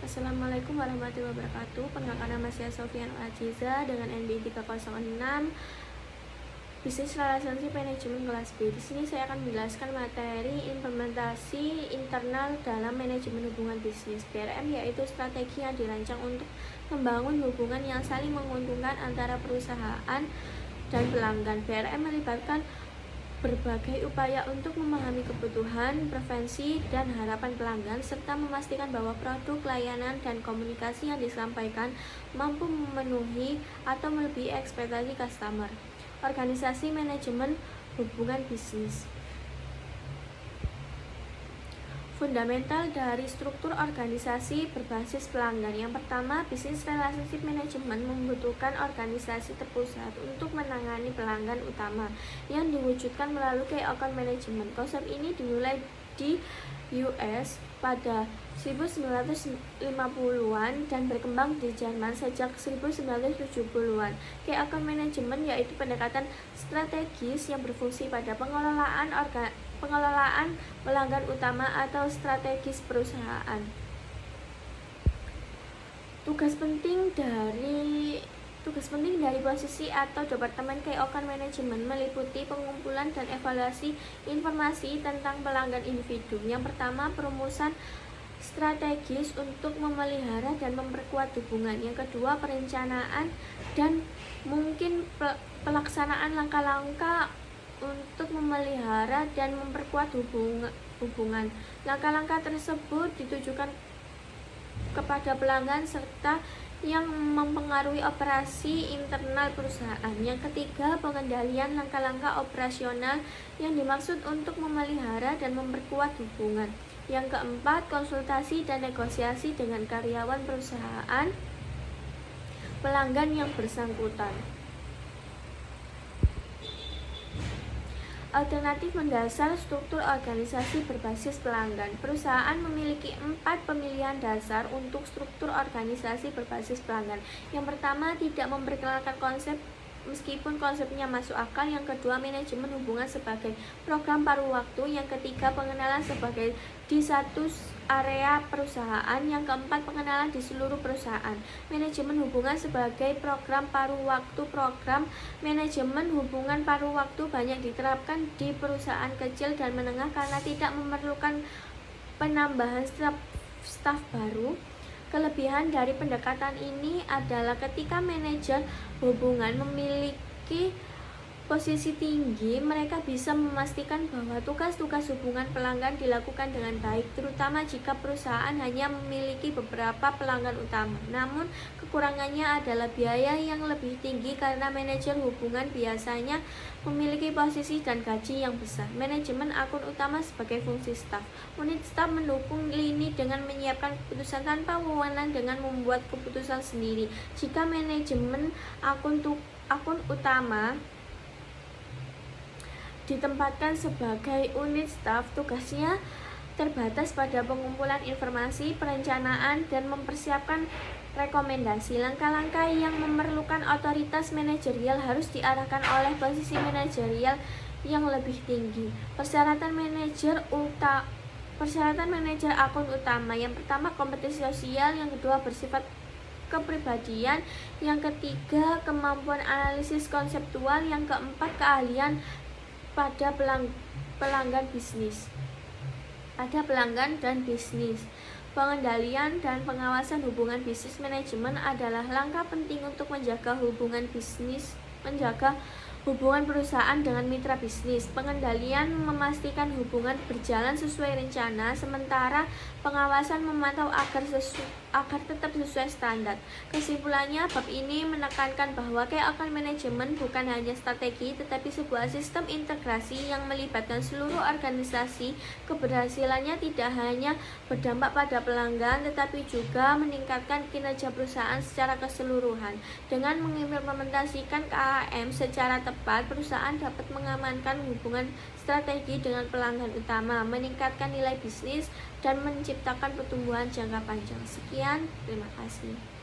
Assalamualaikum warahmatullahi wabarakatuh. Perkenalkan, nama saya Sofian Aziza dengan NBI 306 Bisnis Relationship Management kelas B. Di sini saya akan menjelaskan materi implementasi internal dalam manajemen hubungan bisnis (BRM), yaitu strategi yang dirancang untuk membangun hubungan yang saling menguntungkan antara perusahaan dan pelanggan. BRM melibatkan berbagai upaya untuk memahami kebutuhan, preferensi, dan harapan pelanggan, serta memastikan bahwa produk, layanan, dan komunikasi yang disampaikan mampu memenuhi atau melebihi ekspektasi customer. Organisasi manajemen hubungan bisnis. Fundamental dari struktur organisasi berbasis pelanggan. Yang pertama, bisnis relationship management membutuhkan organisasi terpusat untuk menangani pelanggan utama yang diwujudkan melalui key account management. Konsep ini dimulai di US pada 1950-an dan berkembang di Jerman sejak 1970-an. Key account management yaitu pendekatan strategis yang berfungsi pada pengelolaan pelanggan utama atau strategis perusahaan. Tugas penting dari posisi atau departemen key account management meliputi pengumpulan dan evaluasi informasi tentang pelanggan individu. Yang pertama, perumusan strategis untuk memelihara dan memperkuat hubungan. Yang kedua, perencanaan dan mungkin pelaksanaan langkah-langkah untuk memelihara dan memperkuat hubungan. Langkah-langkah tersebut ditujukan kepada pelanggan serta yang mempengaruhi operasi internal perusahaan. Yang ketiga, pengendalian langkah-langkah operasional yang dimaksud untuk memelihara dan memperkuat hubungan. Yang keempat, konsultasi dan negosiasi dengan karyawan perusahaan pelanggan yang bersangkutan. Alternatif mendasar struktur organisasi berbasis pelanggan. Perusahaan memiliki 4 pemilihan dasar untuk struktur organisasi berbasis pelanggan. Yang pertama, tidak memperkenalkan konsep meskipun konsepnya masuk akal. Yang kedua, manajemen hubungan sebagai program paruh waktu. Yang ketiga, pengenalan sebagai di satu area perusahaan. Yang keempat, pengenalan di seluruh perusahaan. Manajemen hubungan sebagai program paruh waktu. Program manajemen hubungan paruh waktu banyak diterapkan di perusahaan kecil dan menengah karena tidak memerlukan penambahan staf baru. Kelebihan dari pendekatan ini adalah ketika manajer hubungan memiliki posisi tinggi, mereka bisa memastikan bahwa tugas-tugas hubungan pelanggan dilakukan dengan baik, terutama jika perusahaan hanya memiliki beberapa pelanggan utama. Namun, kekurangannya adalah biaya yang lebih tinggi karena manajer hubungan biasanya memiliki posisi dan gaji yang besar. Manajemen akun utama sebagai fungsi staf. Unit staf mendukung lini dengan menyiapkan keputusan tanpa wewenang dengan membuat keputusan sendiri. Jika manajemen akun utama ditempatkan sebagai unit staf, tugasnya terbatas pada pengumpulan informasi, perencanaan, dan mempersiapkan rekomendasi. Langkah-langkah yang memerlukan otoritas manajerial harus diarahkan oleh posisi manajerial yang lebih tinggi. Persyaratan manajer akun utama. Yang pertama, kompetisi sosial. Yang kedua, bersifat kepribadian. Yang ketiga, kemampuan analisis konseptual. Yang keempat, keahlian pada pelanggan dan bisnis. Pengendalian dan pengawasan hubungan bisnis manajemen adalah langkah penting untuk menjaga hubungan perusahaan dengan mitra bisnis. Pengendalian memastikan hubungan berjalan sesuai rencana, sementara pengawasan memantau agar tetap sesuai standar. Kesimpulannya, bab ini menekankan bahwa key account management bukan hanya strategi, tetapi sebuah sistem integrasi yang melibatkan seluruh organisasi. Keberhasilannya tidak hanya berdampak pada pelanggan, tetapi juga meningkatkan kinerja perusahaan secara keseluruhan. Dengan mengimplementasikan KAM secara tepat, perusahaan dapat mengamankan hubungan strategi dengan pelanggan utama, meningkatkan nilai bisnis, dan menciptakan pertumbuhan jangka panjang. Sekian, terima kasih.